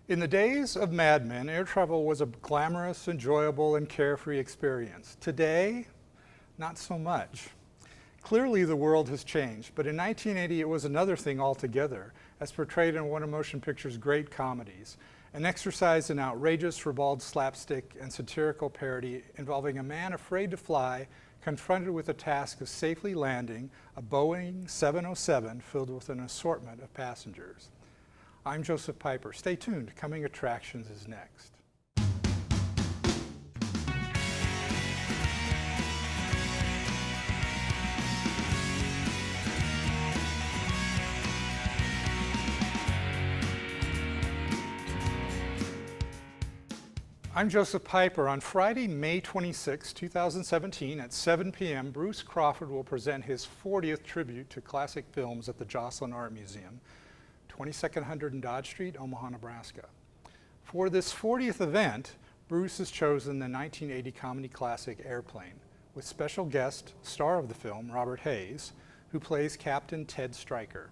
In the days of Mad Men, air travel was a glamorous, enjoyable, and carefree experience. Today, not so much. Clearly, the world has changed, but in 1980 it was another thing altogether, as portrayed in one of motion picture's great comedies, an exercise in outrageous, ribald slapstick and satirical parody involving a man afraid to fly, confronted with the task of safely landing a Boeing 707 filled with an assortment of passengers. I'm Joseph Piper. Stay tuned. Coming Attractions is next. I'm Joseph Piper. On Friday, May 26, 2017 at 7 p.m., Bruce Crawford will present his 40th tribute to classic films at the Joslin Art Museum, 2200 and Dodge Street, Omaha, Nebraska. For this 40th event, Bruce has chosen the 1980 comedy classic Airplane, with special guest, star of the film, Robert Hayes, who plays Captain Ted Stryker.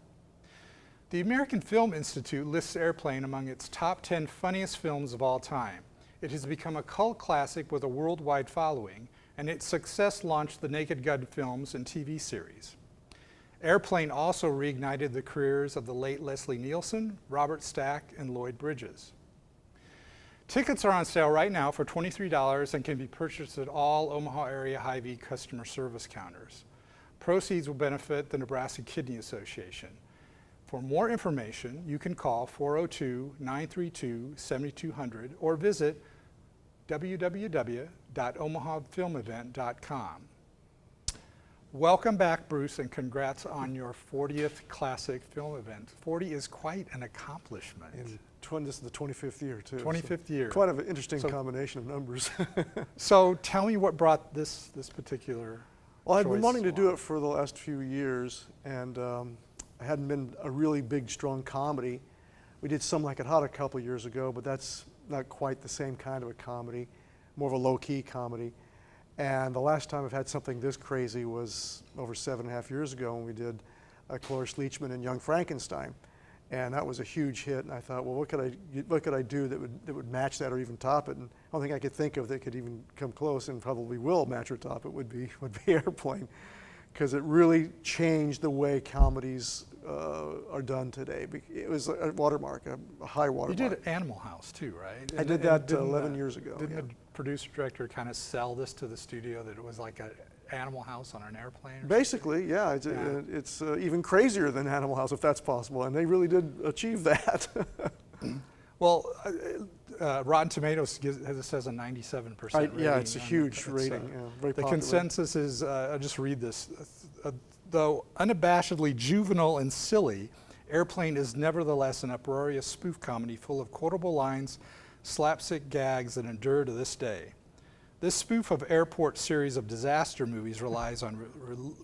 The American Film Institute lists Airplane among its top 10 funniest films of all time. It has become a cult classic with a worldwide following, and its success launched the Naked Gun films and TV series. Airplane also reignited the careers of the late Leslie Nielsen, Robert Stack, and Lloyd Bridges. Tickets are on sale right now for $23 and can be purchased at all Omaha area Hy-Vee customer service counters. Proceeds will benefit the Nebraska Kidney Association. For more information, you can call 402-932-7200 or visit www.omahafilmevent.com. Welcome back, Bruce, and congrats on your 40th classic film event. 40 is quite an accomplishment. And this is the 25th year, too. 25th year. Quite an interesting combination of numbers. So tell me what brought this particular Well, I've been wanting to do along. it for the last few years, and I hadn't been a really big, strong comedy. We did Some Like It Hot a couple years ago, but that's not quite the same kind of a comedy, more of a low-key comedy. And the last time I've had something this crazy was over 7.5 years ago when we did Cloris Leachman and Young Frankenstein. And that was a huge hit, and I thought, well, what could I do that would match that or even top it? And the only thing I could think of that could even come close and probably will match or top it would be Airplane, because it really changed the way comedies are done today. It was a watermark, a high watermark. You did Animal House too, right? I did that 11 years ago. Didn't yeah. the producer-director kind of sell this to the studio that it was like an Animal House on an airplane? Basically, yeah. It's even crazier than Animal House, if that's possible, and they really did achieve that. Well, Rotten Tomatoes says a 97% rating. Yeah, it's a huge rating. Yeah, very the popular. consensus is, I'll just read this, though unabashedly juvenile and silly, Airplane is nevertheless an uproarious spoof comedy full of quotable lines, slapstick gags that endure to this day. This spoof of airport series of disaster movies relies on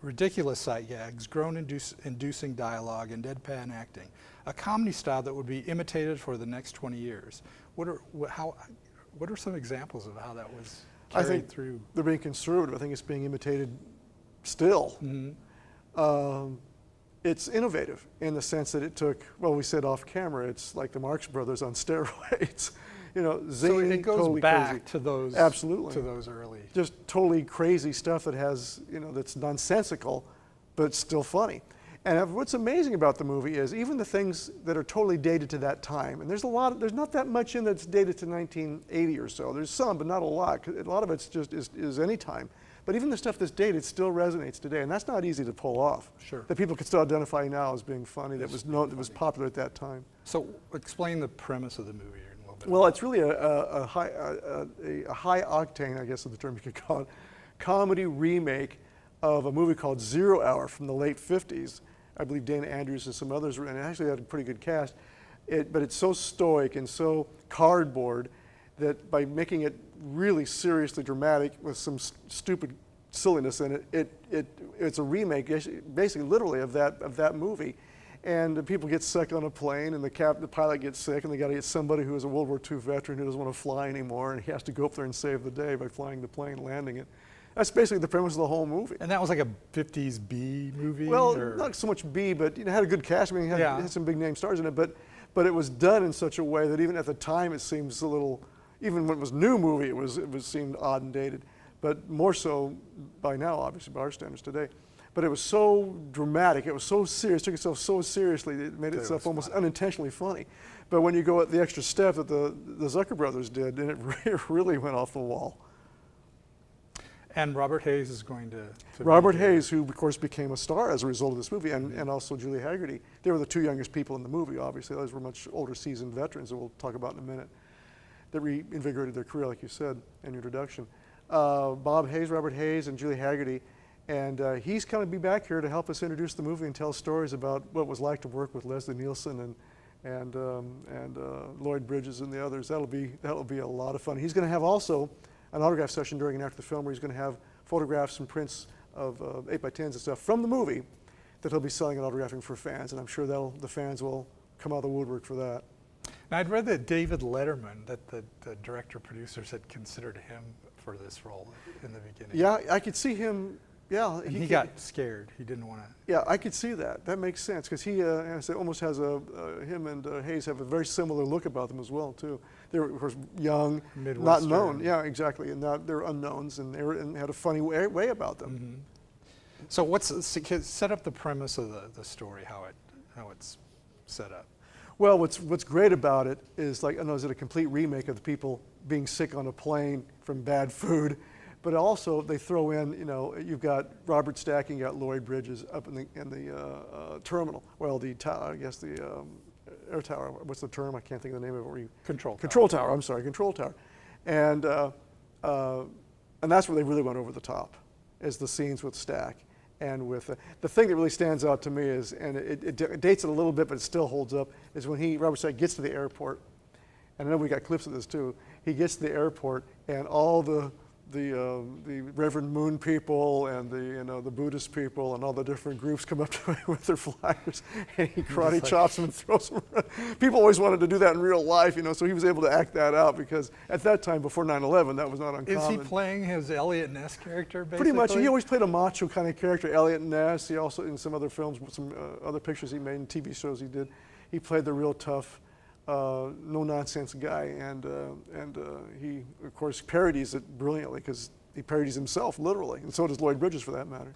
ridiculous sight gags, groan-inducing dialogue, and deadpan acting, a comedy style that would be imitated for the next 20 years. What are some examples of how that was carried through? They're being conservative. I think it's being imitated still. Mm-hmm. It's innovative in the sense that it took, well, we said off camera, it's like the Marx Brothers on steroids. You know, So it goes totally back crazy. to those, Absolutely. to those early. Just totally crazy stuff that has, that's nonsensical, but still funny. And what's amazing about the movie is even the things that are totally dated to that time, and there's not that much in that's dated to 1980 or so. There's some, but not a lot. 'Cause a lot of it's just is any time. But even the stuff that's dated still resonates today, and that's not easy to pull off. Sure. That people can still identify now as being funny, that was was popular at that time. So explain the premise of the movie a little bit. Well, it's really a high octane, I guess is the term you could call it, comedy remake of a movie called 0 Hour from the late 50s. I believe Dana Andrews and some others were in it. It actually had a pretty good cast. But it's so stoic and so cardboard that by making it really seriously dramatic with some stupid silliness in it, it's a remake, basically literally of that movie. And the people get sick on a plane, and the pilot gets sick, and they got to get somebody who is a World War II veteran who doesn't want to fly anymore, and he has to go up there and save the day by flying the plane, landing it. That's basically the premise of the whole movie. And that was like a 50s B movie? Well, or? not so much B, but it had a good cast. I mean, it had some big name stars in it, but but it was done in such a way that even at the time it seems a little, even when it was a new movie, it seemed odd and dated, but more so by now, obviously, by our standards today. But it was so dramatic, it was so serious, took itself so seriously, that it made itself almost unintentionally funny. But when you go at the extra step that the Zucker brothers did, then it really went off the wall. And Robert Hayes is going to Robert be here. Hayes, who of course became a star as a result of this movie, and also Julie Haggerty. They were the two youngest people in the movie, obviously. Those were much older, seasoned veterans that we'll talk about in a minute, that reinvigorated their career, like you said in your introduction. Bob Hayes, Robert Hayes, and Julie Haggerty. And he's going to be back here to help us introduce the movie and tell stories about what it was like to work with Leslie Nielsen and Lloyd Bridges and the others. That'll be a lot of fun. He's going to have also an autograph session during and after the film where he's going to have photographs and prints of 8x10s and stuff from the movie that he'll be selling and autographing for fans, and I'm sure the fans will come out of the woodwork for that. Now, I'd read that David Letterman, that the director-producers had considered him for this role in the beginning. Yeah, I could see him. Yeah, and he got scared. He didn't want to. Yeah, I could see that. That makes sense because he almost has him and Hayes have a very similar look about them as well too. They were of course young, not known. Yeah, exactly, and they're unknowns, and they had a funny way about them. Mm-hmm. So set up the premise of the story, how it's set up. Well, what's great about it is, like, I know, is it a complete remake of the people being sick on a plane from bad food. But also they throw in, you've got Robert Stack and you got Lloyd Bridges up in the terminal. Well, the tower, I guess the air tower. What's the term? I can't think of the name of it. Control tower. Control tower. I'm sorry, control tower. And that's where they really went over the top, is the scenes with Stack and with the thing that really stands out to me is, and it dates it a little bit, but it still holds up, is when Robert Stack gets to the airport, and I know we got clips of this too. He gets to the airport and all the Reverend Moon people and the Buddhist people and all the different groups come up to him with their flyers, and he karate chops them and throws them around. People always wanted to do that in real life, so he was able to act that out because at that time, before 9/11, that was not uncommon. Is he playing his Elliot Ness character, basically? Pretty much. He always played a macho kind of character, Elliot Ness. He also, in some other films, some other pictures he made and TV shows he did, he played the real tough, no-nonsense guy, and he, of course, parodies it brilliantly because he parodies himself literally, and so does Lloyd Bridges for that matter.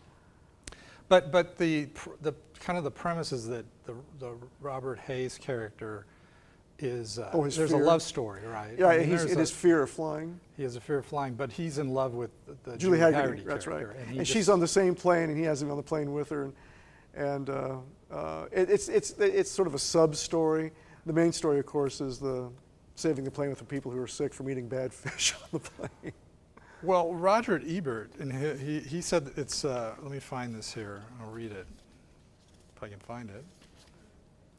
But the kind of the premise is that the Robert Hayes character is there's a love story, right? Yeah, he's in his fear of flying. He has a fear of flying, but he's in love with the Julie Haggerty. That's right, and and she's on the same plane, and he has him on the plane with her, and it's sort of a sub story. The main story, of course, is the saving the plane with the people who are sick from eating bad fish on the plane. Well, Roger Ebert, and he said it's, let me find this here, I'll read it, if I can find it.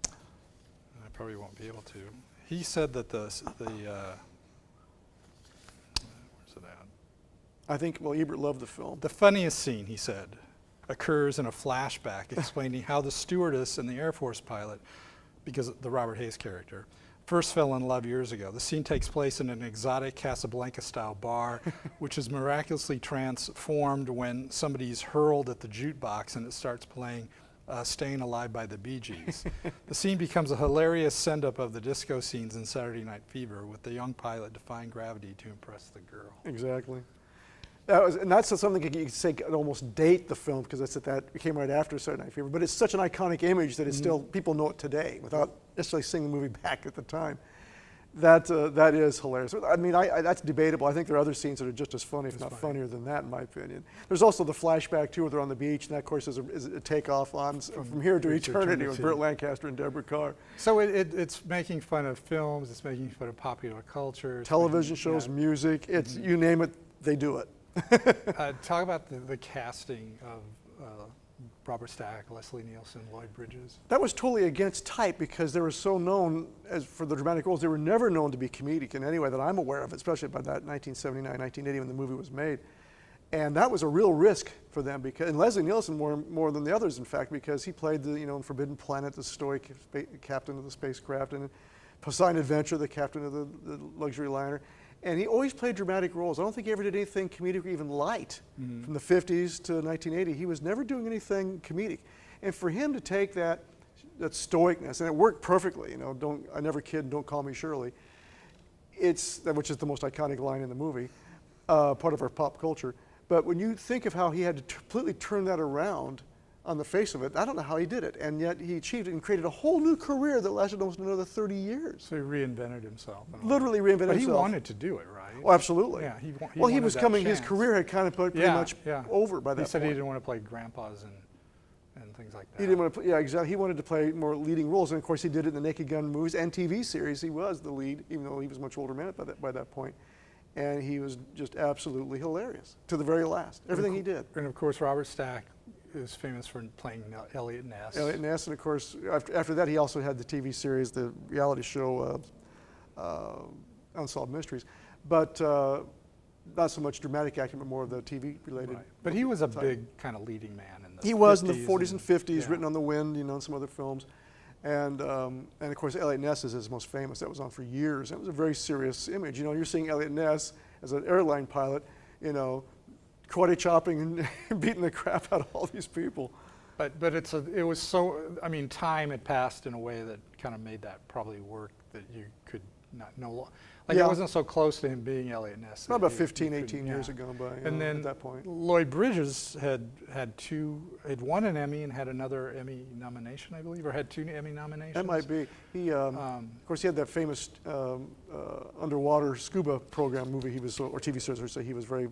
I probably won't be able to. He said that where's it at? I think, well, Ebert loved the film. The funniest scene, he said, occurs in a flashback explaining how the stewardess and the Air Force pilot, because the Robert Hayes character, first fell in love years ago. The scene takes place in an exotic Casablanca-style bar, which is miraculously transformed when somebody's hurled at the jukebox and it starts playing Staying Alive by the Bee Gees. The scene becomes a hilarious send-up of the disco scenes in Saturday Night Fever, with the young pilot defying gravity to impress the girl. Exactly. And that's something you could say could almost date the film, because it came right after Saturday Night Fever. But it's such an iconic image that it's still, people know it today without necessarily seeing the movie back at the time. That is hilarious. I mean, that's debatable. I think there are other scenes that are just as funny, if not funnier than that, in my opinion. There's also the flashback, too, where they're on the beach, and that, of course, is a takeoff on From Here to Eternity with Burt Lancaster and Deborah Kerr. So it's making fun of films, it's making fun of popular culture. Television shows, music, it's you name it, they do it. Talk about the casting of Robert Stack, Leslie Nielsen, Lloyd Bridges. That was totally against type because they were so known for the dramatic roles. They were never known to be comedic in any way that I'm aware of, especially by that 1979, 1980 when the movie was made. And that was a real risk for them, and Leslie Nielsen more than the others, in fact, because he played in Forbidden Planet, the stoic captain of the spacecraft, and in Poseidon Adventure, the captain of the luxury liner. And he always played dramatic roles. I don't think he ever did anything comedic or even light. From the 50s to 1980. He was never doing anything comedic. And for him to take that that stoicness, and it worked perfectly. I never kid, don't call me Shirley. Which is the most iconic line in the movie, part of our pop culture. But when you think of how he had to completely turn that around on the face of it, I don't know how he did it, and yet he achieved it and created a whole new career that lasted almost another 30 years. So he reinvented himself. Literally reinvented himself. But he wanted to do it, right? Oh, absolutely. Yeah, he well, he wanted was that coming. chance. His career had kind of pretty much over by that point. He said he didn't want to play grandpas and things like that. He didn't want to play, yeah, exactly. He wanted to play more leading roles, and of course he did it in the Naked Gun movies and TV series. He was the lead, even though he was a much older man by that point. And he was just absolutely hilarious to the very last. Everything he did. And of course, Robert Stack is famous for playing Elliot Ness. Elliot Ness, and of course, after that, he also had the TV series, the reality show, Unsolved Mysteries. But not so much dramatic acting, but more of the TV related. Right. But he was a big kind of leading man in the 50s. He was in the 40s and 50s, yeah. Written on the Wind, and some other films. And of course, Elliot Ness is his most famous. That was on for years. It was a very serious image. You're seeing Elliot Ness as an airline pilot, karate chopping and beating the crap out of all these people. But it was so, time had passed in a way that kind of made that probably work, that you could not know. It wasn't so close to him being Elliot Ness. Not about 15, 18 years ago by and then at that point. Lloyd Bridges had won an Emmy and had another Emmy nomination, I believe, or had 2 Emmy nominations. That might be. He, of course, he had that famous underwater scuba program movie or TV series he was very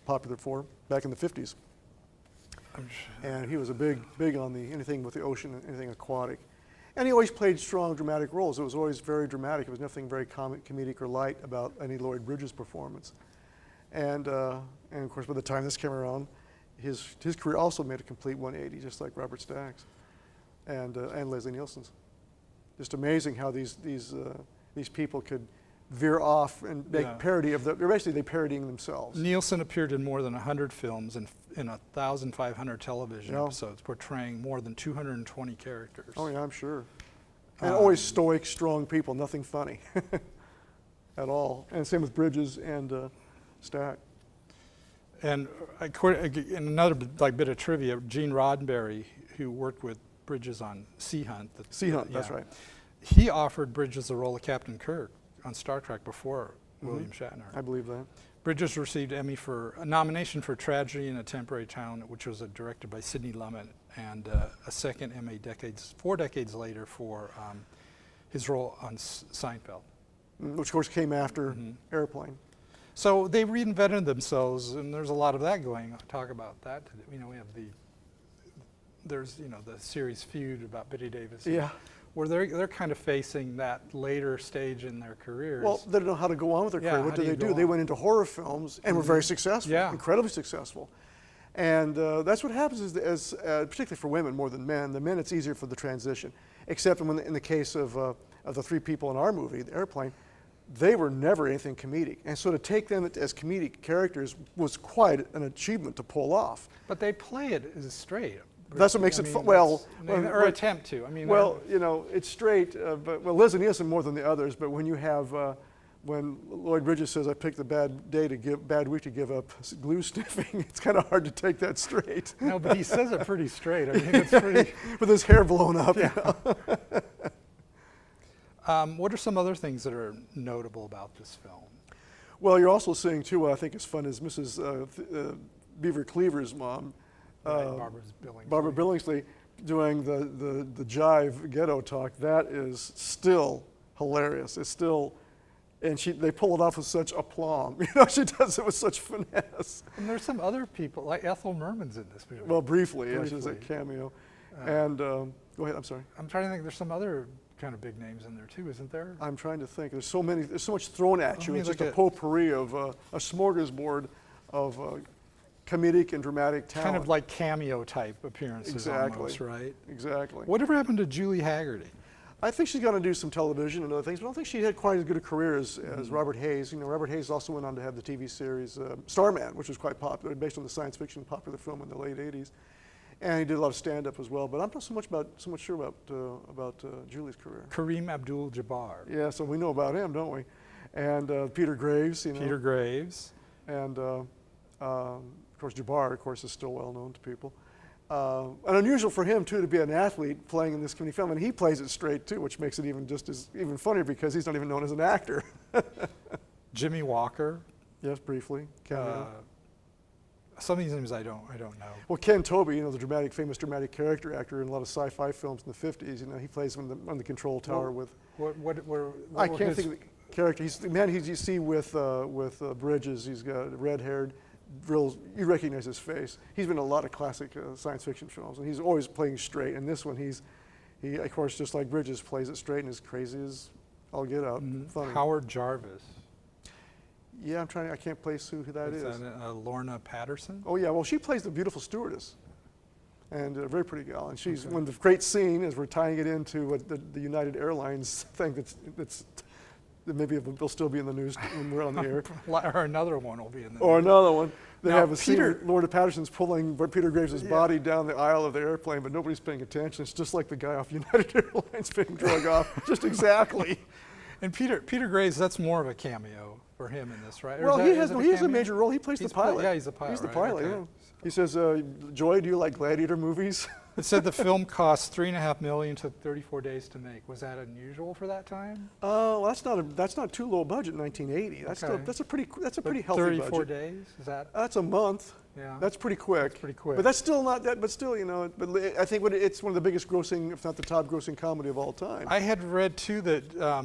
popular for back in the 50s. And he was big on anything with the ocean, anything aquatic. And he always played strong, dramatic roles. It was always very dramatic. It was nothing very comedic or light about any Lloyd Bridges performance. And of course, by the time this came around, his career also made a complete 180, just like Robert Stack's and Leslie Nielsen's. Just amazing how these people could veer off and make parody of basically they're parodying themselves. Nielsen appeared in more than 100 films and in 1,500 television episodes, portraying more than 220 characters. Oh yeah, I'm sure. And always stoic, strong people, nothing funny at all. And same with Bridges and Stack. And in another bit of trivia, Gene Roddenberry, who worked with Bridges on Sea Hunt. Sea Hunt, that's right. He offered Bridges the role of Captain Kirk on Star Trek before William Shatner. I believe that. Bridges received a nomination for Tragedy in a Temporary Town, which was directed by Sidney Lumet, and a second Emmy 4 decades later for his role on Seinfeld. Which of course came after Airplane. So they reinvented themselves, and there's a lot of that going on. Talk about that. We have there's the series Feud about Bette Davis. Yeah. Where they're kind of facing that later stage in their careers. Well, they don't know how to go on with their career. What did they do? They went into horror films and were very successful, incredibly successful. And that's what happens is, particularly for women more than men. The men, it's easier for the transition, except in the case of the 3 people in our movie, The Airplane, they were never anything comedic. And so to take them as comedic characters was quite an achievement to pull off. But they play it as straight. That's what makes it fun. Or attempt to. It's straight, but Leslie Nielsen more than the others. But when you have, when Lloyd Bridges says, "I picked the bad week to give up glue sniffing," it's kind of hard to take that straight. No, but he says it pretty straight. It's pretty. With his hair blown up. Yeah. What are some other things that are notable about this film? Well, you're also seeing too. What I think is fun is Mrs. Beaver Cleaver's mom. Barbara Billingsley doing the jive ghetto talk. That is still hilarious. It's still, and they pull it off with such aplomb. She does it with such finesse. And there's some other people, like Ethel Merman's in this movie. Well, briefly. Yeah, she's a cameo. And go ahead. I'm sorry. I'm trying to think. There's some other kind of big names in there too, isn't there? I'm trying to think. There's so many. There's so much thrown at you. It's just a potpourri of a smorgasbord of. Comedic and dramatic talent. Kind of like cameo type appearances almost, right? Exactly. Whatever happened to Julie Haggerty? I think she's going to do some television and other things, but I don't think she had quite as good a career as Robert Hayes. Robert Hayes also went on to have the TV series Starman, which was quite popular, based on the science fiction popular film in the late 80s. And he did a lot of stand-up as well, but I'm not so much sure about Julie's career. Kareem Abdul-Jabbar. Yeah, so we know about him, don't we? And Peter Graves. Peter Graves. And of course, Jabbar, of course, is still well known to people. And unusual for him too to be an athlete playing in this comedy film, and he plays it straight too, which makes it even funnier because he's not even known as an actor. Jimmy Walker. Yes, briefly. Cameo. Some of these names I don't know. Well, Ken Tobey, you know, the famous dramatic character actor in a lot of sci-fi films in the 50s. You know, he plays on the control tower with. I can't think of the character. He's the man you see with Bridges. He's got red-haired. You recognize his face. He's been in a lot of classic science fiction films, and he's always playing straight. And this one, he of course, just like Bridges, plays it straight and as crazy as all get out. Funny. Howard Jarvis. Yeah, I can't place who that is. Lorna Patterson. Oh yeah, well she plays the beautiful stewardess, and a very pretty gal. And she's one of the great scene is we're tying it into what the United Airlines thing that maybe they'll still be in the news when we're on the air. Or another one will be in the Or news. another one. They Now, have a scene Peter- where Lorna Patterson's pulling Peter Graves' body down the aisle of the airplane, but nobody's paying attention. It's just like the guy off United Airlines being drug off. Just exactly. And Peter Graves, that's more of a cameo for him in this, right? Or Well, is he has a cameo? major role. He plays the pilot. Yeah, he's the pilot. He's the right? pilot, Okay. yeah. He says, Joy, do you like gladiator movies? It said the film cost $3.5 million, took 34 days to make. Was that unusual for that time? Well, that's not too low a budget in 1980. That's a pretty healthy 34 budget. days? Is that? That's a month. Yeah. That's pretty quick. That's pretty quick. But that's still not that. But still, you know. But I think it's one of the biggest grossing, if not the top grossing comedy of all time. I had read too that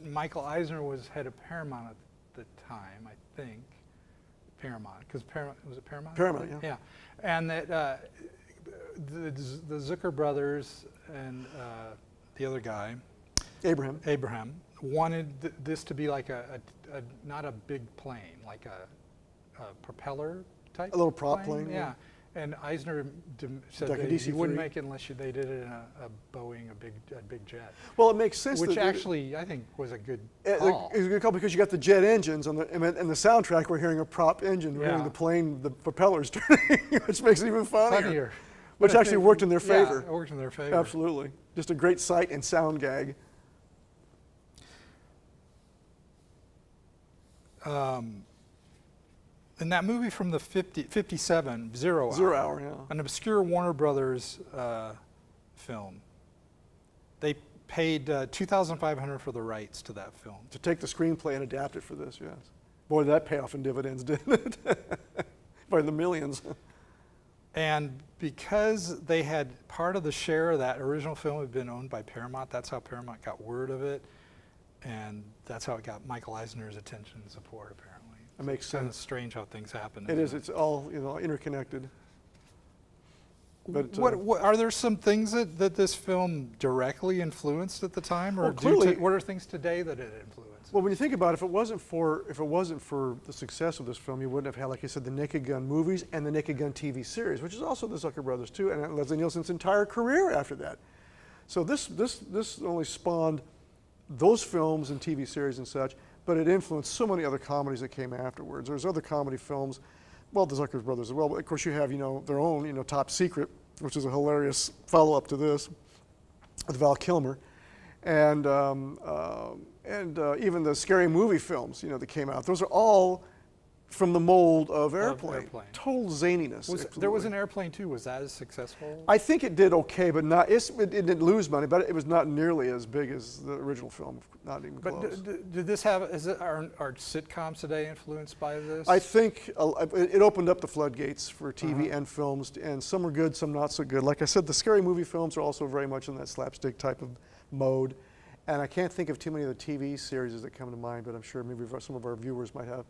Michael Eisner was head of Paramount at the time, I think. Paramount, because was it Paramount? Paramount, yeah. Yeah, and that the Zucker brothers and the other guy, Abraham, wanted this to be like not a big plane, like a propeller type. A little prop plane, Yeah. yeah. And Eisner said Like a that he DC-3. wouldn't make it unless they did it in a Boeing, a big jet. Well, it makes sense. Which that actually, I think, was a good It's call. a good call because you got the jet engines and the soundtrack. We're hearing a prop engine. We're hearing Yeah. the plane, the propellers turning, which makes it even funnier. Funnier. Which actually worked in their favor. Yeah, it worked in their favor. Absolutely. Just a great sight and sound gag. In that movie from the 57, Zero Hour. 0 Hour, yeah. An obscure Warner Brothers film. They paid $2,500 for the rights to that film. To take the screenplay and adapt it for this, yes. Boy, did that pay off in dividends, didn't it? By the millions. And because they had part of the share of that original film had been owned by Paramount, that's how Paramount got word of it. And that's how it got Michael Eisner's attention and support, apparently. It makes It's kind of sense. strange how things happen. It is. It's all interconnected. But What are there some things that this film directly influenced at the time, or Well, clearly- what are things today that it influenced? well, when you think about it, if it wasn't for the success of this film, you wouldn't have had, like I said, the Naked Gun movies and the Naked Gun TV series, which is also the Zucker brothers too, and Leslie Nielsen's entire career after that. So this only spawned those films and TV series and such, but it influenced so many other comedies that came afterwards. There's other comedy films, well, the Zucker brothers as well, but of course you have their own Top Secret, which is a hilarious follow-up to this with Val Kilmer, and even the scary movie films that came out. Those are all from the mold of Airplane. Total zaniness. There was an Airplane too. Was that as successful? I think it did okay, but not. It didn't lose money, but it was not nearly as big as the original film. Not even close. But did this have? Are sitcoms today influenced by this? I think it opened up the floodgates for TV and films, and some are good, some not so good. Like I said, the scary movie films are also very much in that slapstick type of mode, and I can't think of too many of the TV series that come to mind, but I'm sure maybe some of our viewers might have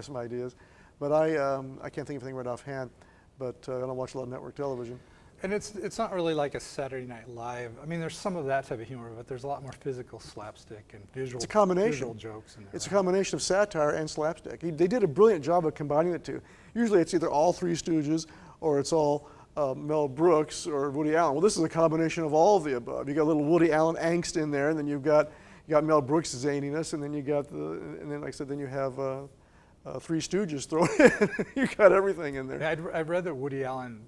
some ideas. But I can't think of anything right offhand. But I don't watch a lot of network television. And it's not really like a Saturday Night Live. I mean, there's some of that type of humor, but there's a lot more physical slapstick and visual. It's a combination. Visual jokes in there. It's a combination of satire and slapstick. They did a brilliant job of combining the two. Usually it's either all Three Stooges or it's all Mel Brooks or Woody Allen. Well, this is a combination of all of the above. You got a little Woody Allen angst in there, and then you got Mel Brooks' zaniness, and then like I said, then you have Three Stooges thrown in. You got everything in there. Yeah, I'd read that Woody Allen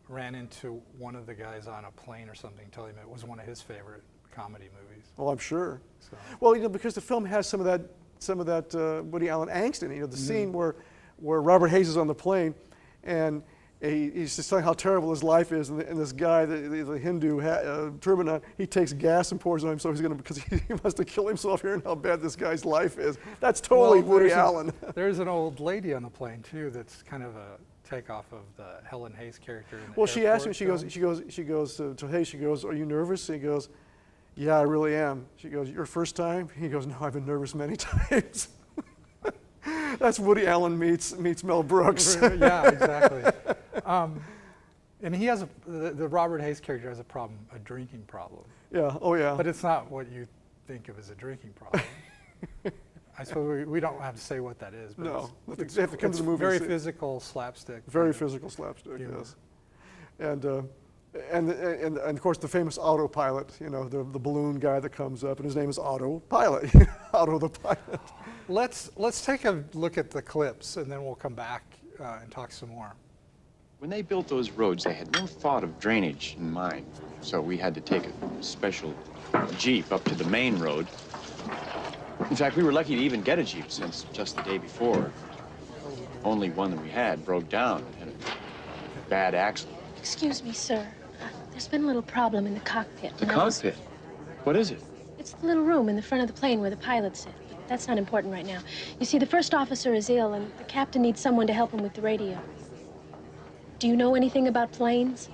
ran into one of the guys on a plane or something, telling him it was one of his favorite comedy movies. Well, I'm sure. So. Well, because the film has some of that Woody Allen angst in it. The scene where Robert Hayes is on the plane, and he's just telling how terrible his life is, and this guy, the Hindu turban on, he takes gas and pours it on him, so he's going to, because he wants to kill himself hearing how bad this guy's life is. That's totally Woody Allen. There's an old lady on the plane too that's kind of a takeoff of the Helen Hayes character. In the Well, she asked him. film. She goes to Hayes. She goes, "Are you nervous?" And he goes, "Yeah, I really am." She goes, "Your first time?" He goes, "No, I've been nervous many times." That's Woody Allen meets Mel Brooks. Yeah, exactly. And he has the Robert Hayes character has a drinking problem. Yeah. Oh yeah. But it's not what you think of as a drinking problem. I suppose we don't have to say what that is. But No, it's they have to come to the movie. Very and see. physical slapstick. Very physical slapstick. humor. Yes. And of course the famous autopilot. You know, the balloon guy that comes up, and his name is Autopilot. Otto the pilot. Let's take a look at the clips, and then we'll come back and talk some more. When they built those roads, they had no thought of drainage in mind. So we had to take a special Jeep up to the main road. In fact, we were lucky to even get a Jeep, since just the day before, only one that we had broke down and had a bad accident. Excuse me, sir. There's been a little problem in the cockpit. The cockpit? What is it? It's the little room in the front of the plane where the pilots sit. But that's not important right now. You see, the first officer is ill, and the captain needs someone to help him with the radio. Do you know anything about planes?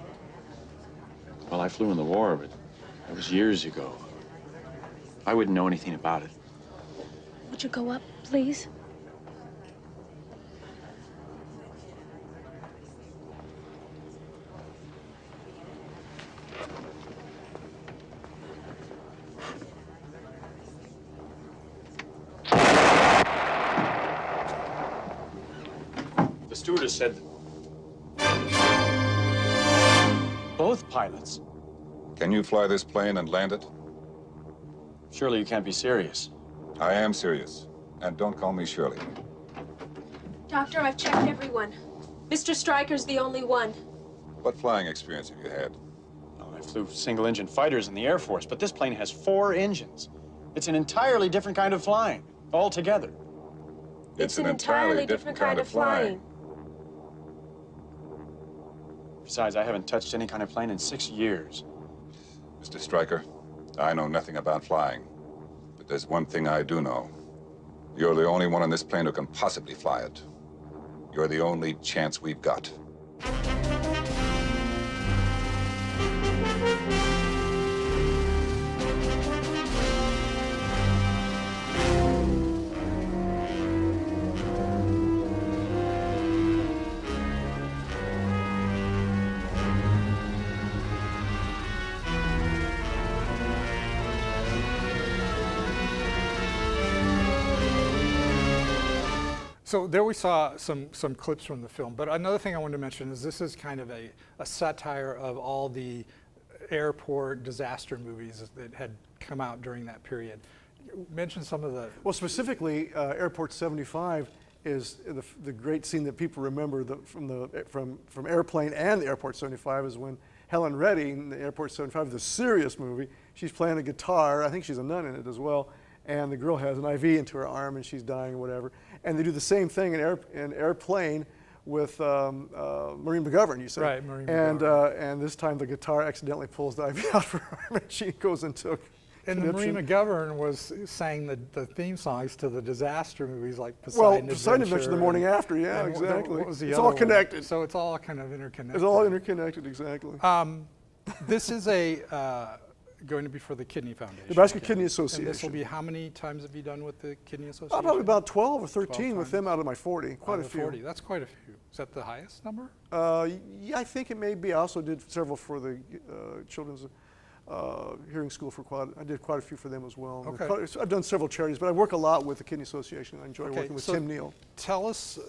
Well, I flew in the war, but that was years ago. I wouldn't know anything about it. Would you go up, please? The stewardess said that both pilots. Can you fly this plane and land it? Surely you can't be serious. I am serious. And don't call me Shirley. Doctor, I've checked everyone. Mr. Stryker's the only one. What flying experience have you had? Oh, I flew single-engine fighters in the Air Force, but this plane has 4 engines. It's an entirely different kind of flying, altogether. It's an entirely different kind of flying. Besides, I haven't touched any kind of plane in 6 years. Mr. Stryker, I know nothing about flying. But there's one thing I do know. You're the only one on this plane who can possibly fly it. You're the only chance we've got. So there we saw some clips from the film, but another thing I wanted to mention is this is kind of a satire of all the airport disaster movies that had come out during that period. Mention some of the... Well, specifically, Airport 75 is the great scene that people remember from Airplane and the Airport 75 is when Helen Reddy in the Airport 75 is a serious movie. She's playing a guitar. I think she's a nun in it as well. And the girl has an IV into her arm and she's dying or whatever. And they do the same thing in Airplane with Maureen McGovern, you said. Right, Maureen McGovern. And this time the guitar accidentally pulls the IV out of her arm and she goes into And Maureen McGovern sang the theme songs to the disaster movies like Poseidon Adventure, The Morning After, yeah, exactly. What was the it's other all connected. One? So it's all kind of interconnected. It's all interconnected, exactly. This is going to be for the Kidney Foundation. Nebraska Kidney Association. And this will be, how many times have you done with the Kidney Association? Probably about 12 or 13 12 with them out of my 40. Quite a few. 40. That's quite a few. Is that the highest number? Yeah, I think it may be. I also did several for the Children's Hearing School I did quite a few for them as well. Okay. I've done several charities, but I work a lot with the Kidney Association. I enjoy working with Tim Neal. Tell us,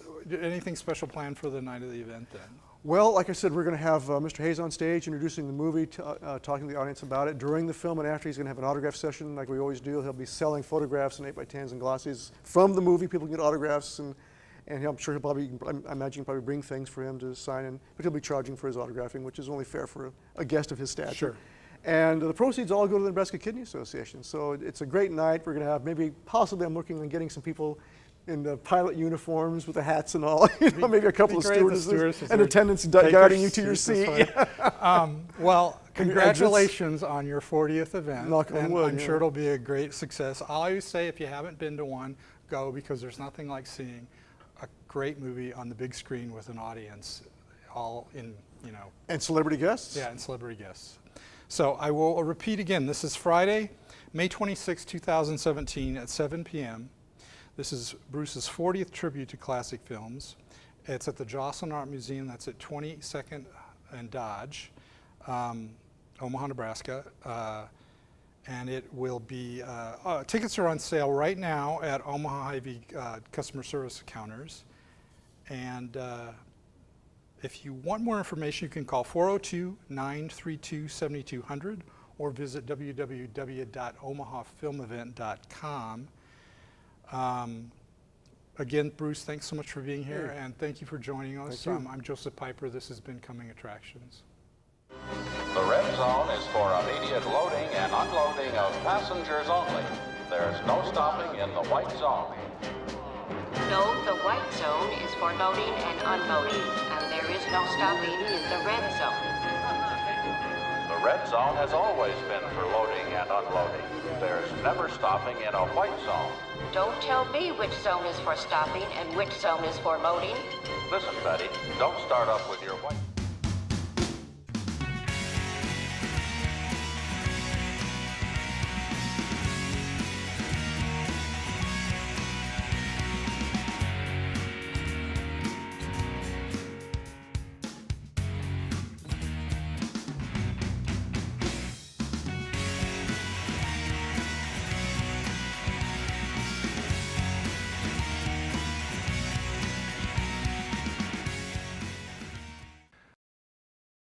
anything special planned for the night of the event then? Well, like I said, we're going to have Mr. Hayes on stage introducing the movie, talking to the audience about it. During the film and after, he's going to have an autograph session like we always do. He'll be selling photographs and 8x10s and glossies from the movie. People can get autographs, and I'm sure he'll probably, I imagine, probably bring things for him to sign in. But he'll be charging for his autographing, which is only fair for a guest of his stature. Sure. And the proceeds all go to the Nebraska Kidney Association. So it's a great night. We're going to have possibly I'm looking on getting some people in the pilot uniforms with the hats and all. Maybe a couple of Be great if the stewardesses and would attendants take guiding you to your seats seat. this way. Well, And your exits. congratulations on your 40th event. Knock on and wood, I'm yeah. sure it'll be a great success. I always say if you haven't been to one, go, because there's nothing like seeing a great movie on the big screen with an audience, all in, And celebrity guests? yeah, and celebrity guests. So I will repeat again. This is Friday, May 26, 2017 at 7 p.m. This is Bruce's 40th tribute to classic films. It's at the Joslin Art Museum. That's at 22nd and Dodge, Omaha, Nebraska. And it will be, tickets are on sale right now at Omaha Hy-Vee customer service counters. And if you want more information, you can call 402-932-7200 or visit www.omahafilmevent.com. Again, Bruce, thanks so much for being here, and thank you for joining us. Thank you. I'm Joseph Piper. This has been Coming Attractions. The red zone is for immediate loading and unloading of passengers only. There's no stopping in the white zone. No, the white zone is for loading and unloading, and there is no stopping in the red zone. The red zone has always been for loading and unloading. There's never stopping in a white zone. Don't tell me which zone is for stopping and which zone is for loading. Listen, Betty, don't start up with your white...